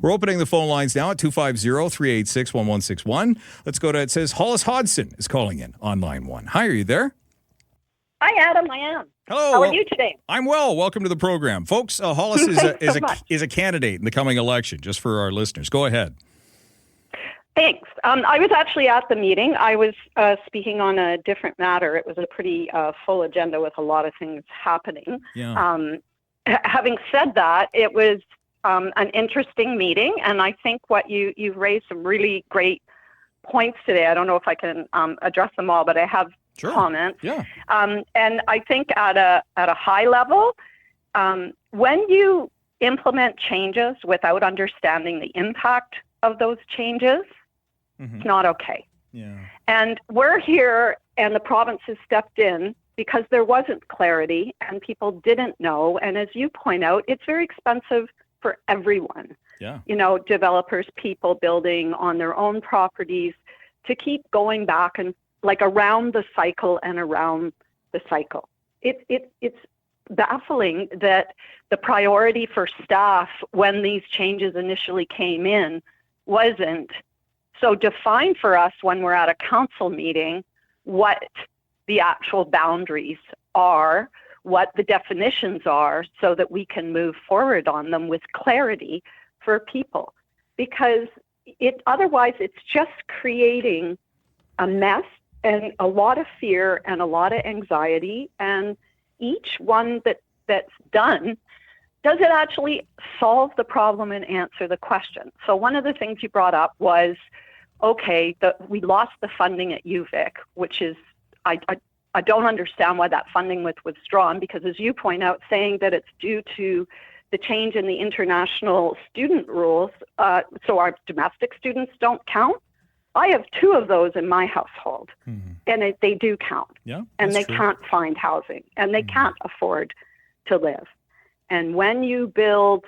We're opening the phone lines now at 250-386-1161. Let's go to, it says Hollis Hodson is calling in on line 1. Hi, are you there? Hi, Adam. I am. Hello. How are you today? I'm well. Welcome to the program. Folks, Hollis is a candidate in the coming election, just for our listeners. Go ahead. Thanks. I was actually at the meeting. I was speaking on a different matter. It was a pretty full agenda with a lot of things happening. Yeah. Having said that, it was an interesting meeting, and I think what you've raised some really great points today. I don't know if I can address them all, but I have comments. Yeah. And I think at a high level, when you implement changes without understanding the impact of those changes, it's not okay. Yeah. And we're here, and the province has stepped in because there wasn't clarity and people didn't know. And as you point out, it's very expensive for everyone. Yeah. You know, developers, people building on their own properties, to keep going back and like around the cycle and around the cycle. It's baffling that the priority for staff when these changes initially came in wasn't so defined for us when we're at a council meeting what the actual boundaries are, what the definitions are, so that we can move forward on them with clarity for people. Because otherwise it's just creating a mess and a lot of fear and a lot of anxiety, and each one that's done, does it actually solve the problem and answer the question? So one of the things you brought up was, okay, we lost the funding at UVic, which is, I don't understand why that funding was withdrawn, because as you point out, saying that it's due to the change in the international student rules, so our domestic students don't count. I have 2 of those in my household, and they do count. Yeah, and they can't find housing, and they can't afford to live. And when you build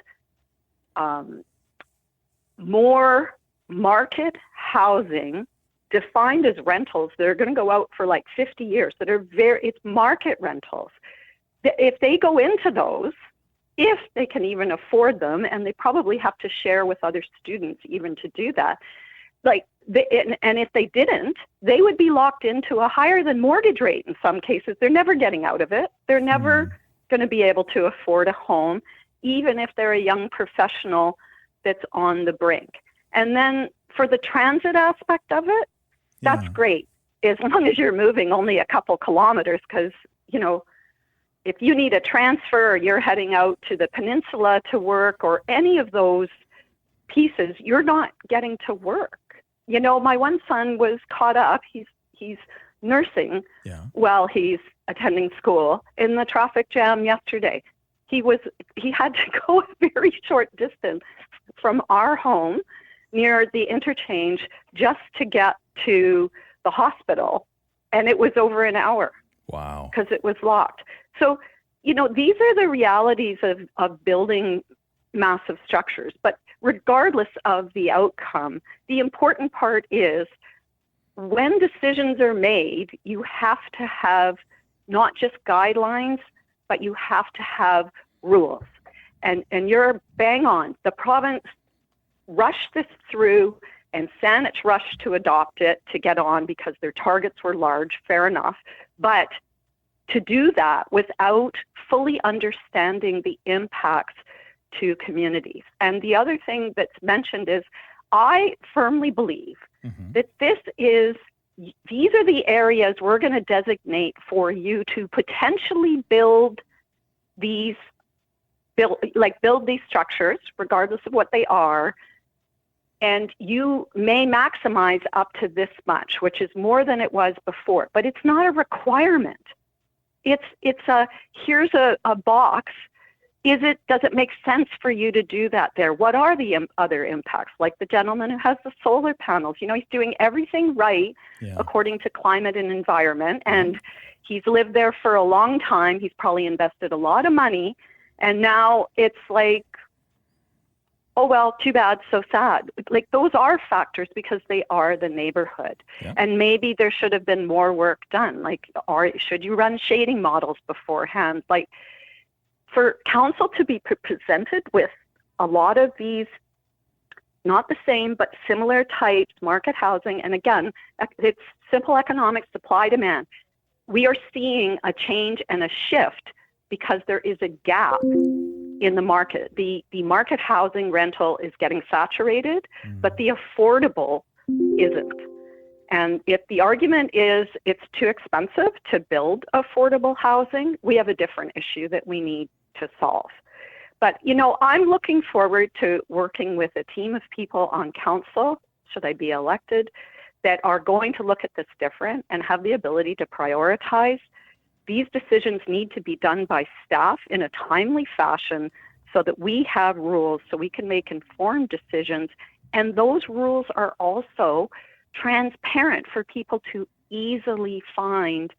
more market housing defined as rentals that are going to go out for like 50 years, that are it's market rentals. If they go into those, if they can even afford them, and they probably have to share with other students even to do that, and if they didn't, they would be locked into a higher than mortgage rate in some cases. They're never getting out of it. They're never going to be able to afford a home, even if they're a young professional that's on the brink. And then for the transit aspect of it, that's great, as long as you're moving only a couple kilometers, because, you know, if you need a transfer or you're heading out to the peninsula to work or any of those pieces, you're not getting to work. You know, my one son was caught up. He's nursing while he's attending school in the traffic jam yesterday. He had to go a very short distance from our home near the interchange just to get to the hospital, and it was over an hour. Wow. Because it was locked. So, you know, these are the realities of building massive structures. But regardless of the outcome, the important part is when decisions are made, you have to have not just guidelines, but you have to have rules. And you're bang on. The province rushed this through, and Saanich rushed to adopt it to get on because their targets were large, fair enough. But to do that without fully understanding the impacts to communities. And the other thing that's mentioned is, I firmly believe that these are the areas we're going to designate for you to potentially build these structures, regardless of what they are. And you may maximize up to this much, which is more than it was before, but it's not a requirement. Here's a box. Does it make sense for you to do that there? What are the other impacts? Like the gentleman who has the solar panels, you know, he's doing everything right according to climate and environment. And he's lived there for a long time. He's probably invested a lot of money. And now it's like, oh, well, too bad, so sad. Like, those are factors because they are the neighborhood. Yeah. And maybe there should have been more work done. Like, or should you run shading models beforehand? Like, for council to be presented with a lot of these not the same, but similar types, market housing. And again, it's simple economics, supply, demand. We are seeing a change and a shift because there is a gap in the market. The market housing rental is getting saturated, but the affordable isn't. And if the argument is it's too expensive to build affordable housing, we have a different issue that we need to solve. But, I'm looking forward to working with a team of people on council, should I be elected, that are going to look at this different and have the ability to prioritize. These decisions need to be done by staff in a timely fashion so that we have rules so we can make informed decisions. And those rules are also transparent for people to easily find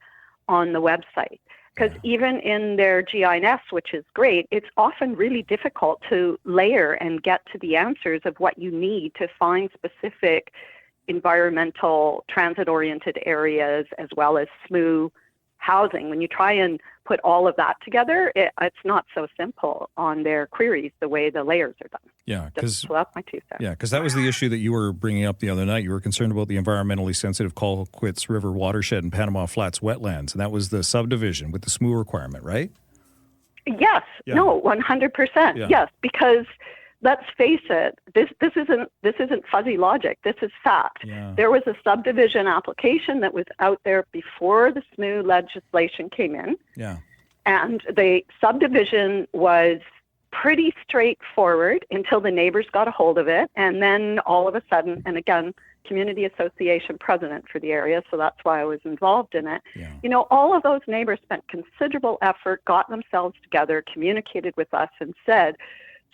on the website. Because even in their GIS, which is great, it's often really difficult to layer and get to the answers of what you need to find specific environmental, transit-oriented areas, as well as SMU housing. When you try and put all of that together, it's not so simple on their queries the way the layers are done. Yeah, so that's my 2 cents. Yeah, because that was the issue that you were bringing up the other night. You were concerned about the environmentally sensitive Colquitt's River watershed and Panama Flats wetlands, and that was the subdivision with the SMU requirement, right? Yes. Yeah. No, 100%. Yeah. Yes, because let's face it, this isn't fuzzy logic. This is fact. Yeah. There was a subdivision application that was out there before the SMU legislation came in. Yeah. And the subdivision was pretty straightforward until the neighbors got a hold of it. And then all of a sudden, and again, community association president for the area, so that's why I was involved in it. Yeah. All of those neighbors spent considerable effort, got themselves together, communicated with us and said,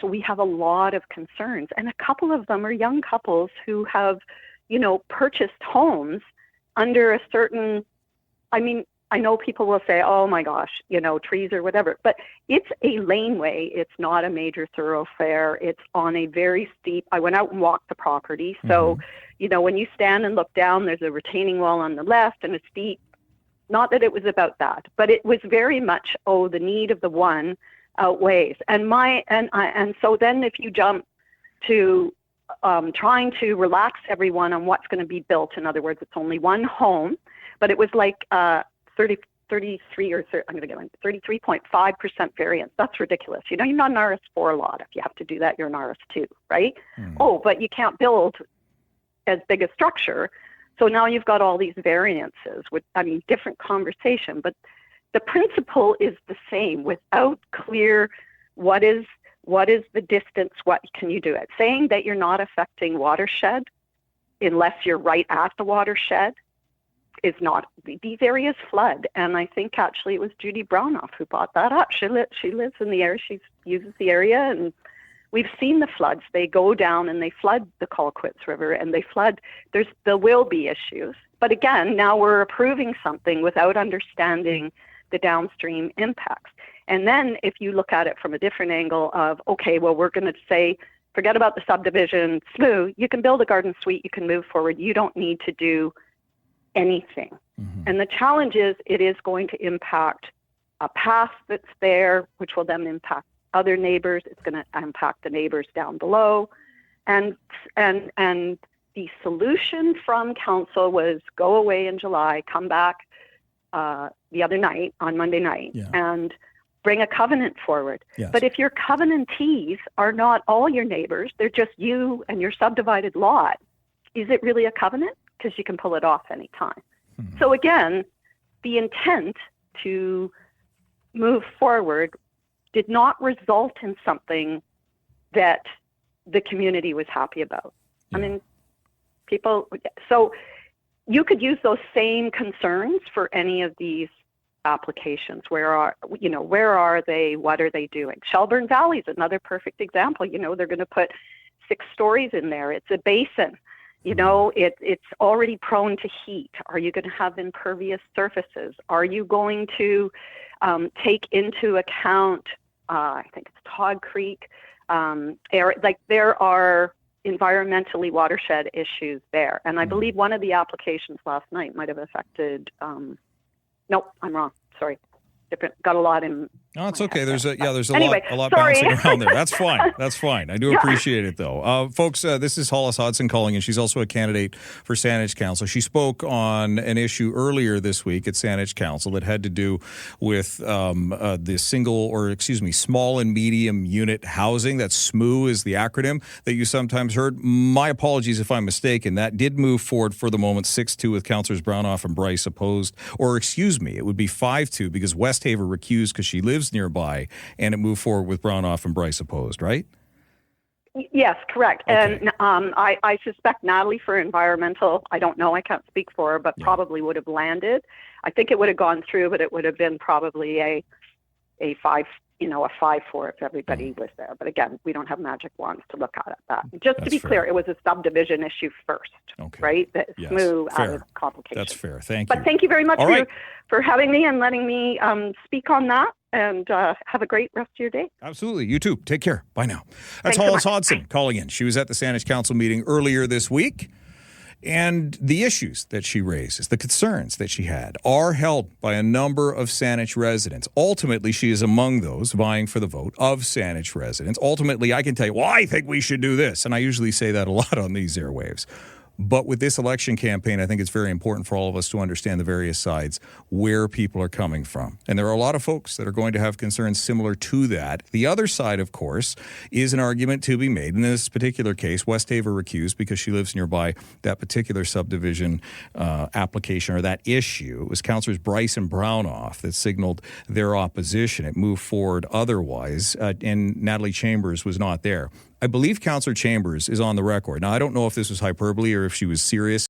so we have a lot of concerns. And a couple of them are young couples who have, purchased homes under a certain, I know people will say, oh my gosh, trees or whatever, but it's a laneway. It's not a major thoroughfare. It's on a very steep, I went out and walked the property. So, when you stand and look down, there's a retaining wall on the left and a steep, not that it was about that, but it was very much, the need of the one outweighs. And so then if you jump to trying to relax everyone on what's going to be built, in other words, it's only one home, but it was like 33.5% variance. That's ridiculous. You're not an RS4 lot. If you have to do that, you're an RS2, right? But you can't build as big a structure. So now you've got all these variances with, different conversation, but the principle is the same. Without clear what is the distance, what can you do it? Saying that you're not affecting watershed unless you're right at the watershed is not. These areas flood, and I think actually it was Judy Brownoff who brought that up. She lives in the area, she uses the area, and we've seen the floods. They go down and they flood the Colquitt's River, and they flood. There will be issues, but again, now we're approving something without understanding the downstream impacts. And then if you look at it from a different angle of, okay, well, we're going to say, forget about the subdivision, SMU, you can build a garden suite, you can move forward, you don't need to do anything. And the challenge is it is going to impact a path that's there, which will then impact other neighbors. It's going to impact the neighbors down below. And the solution from council was go away in July, come back the other night, on Monday night, and bring a covenant forward. Yes. But if your covenantees are not all your neighbors, they're just you and your subdivided lot, is it really a covenant? Because you can pull it off anytime. So again, the intent to move forward did not result in something that the community was happy about. People, so you could use those same concerns for any of these applications. Where are they? What are they doing? Shelburne Valley is another perfect example. They're going to put 6 stories in there. It's a basin. It's already prone to heat. Are you going to have impervious surfaces? Are you going to take into account, I think it's Todd Creek, there are environmentally watershed issues there. And I believe one of the applications last night might have affected, nope, I'm wrong. Sorry. Different, got a lot in Oh, it's okay. There's a Anyway, lot sorry. bouncing around there. That's fine. That's fine. I do appreciate it, though. Folks, this is Hollis Hodson calling in. She's also a candidate for Saanich Council. She spoke on an issue earlier this week at Saanich Council that had to do with the small and medium unit housing. That's SMU is the acronym that you sometimes heard. My apologies if I'm mistaken. That did move forward for the moment 6-2 with Councillors Brownoff and Bryce opposed. Or it would be 5-2 because Westhaver recused because she lives nearby, and it moved forward with Brownoff and Bryce opposed, right? Yes, correct. Okay. And I suspect Natalie for environmental, I don't know, I can't speak for her, but probably would have landed. I think it would have gone through, but it would have been probably a 5-4 if everybody was there. But again, we don't have magic wands to look at that. Just to be clear, it was a subdivision issue first, right? That smooth added complications. That's fair. Thank you. But thank you very much for having me and letting me speak on that. And have a great rest of your day. Absolutely. You too. Take care. Bye now. That's Hollis Hodson calling in. She was at the Saanich Council meeting earlier this week. And the issues that she raises, the concerns that she had, are held by a number of Saanich residents. Ultimately, she is among those vying for the vote of Saanich residents. Ultimately, I can tell you, well, I think we should do this. And I usually say that a lot on these airwaves. But with this election campaign, I think it's very important for all of us to understand the various sides, where people are coming from. And there are a lot of folks that are going to have concerns similar to that. The other side, of course, is an argument to be made. In this particular case, Westhaver recused because she lives nearby that particular subdivision application or that issue. It was Councillors Bryce and Brownoff that signaled their opposition. It moved forward otherwise, and Natalie Chambers was not there. I believe Councillor Chambers is on the record. Now, I don't know if this was hyperbole or if she was serious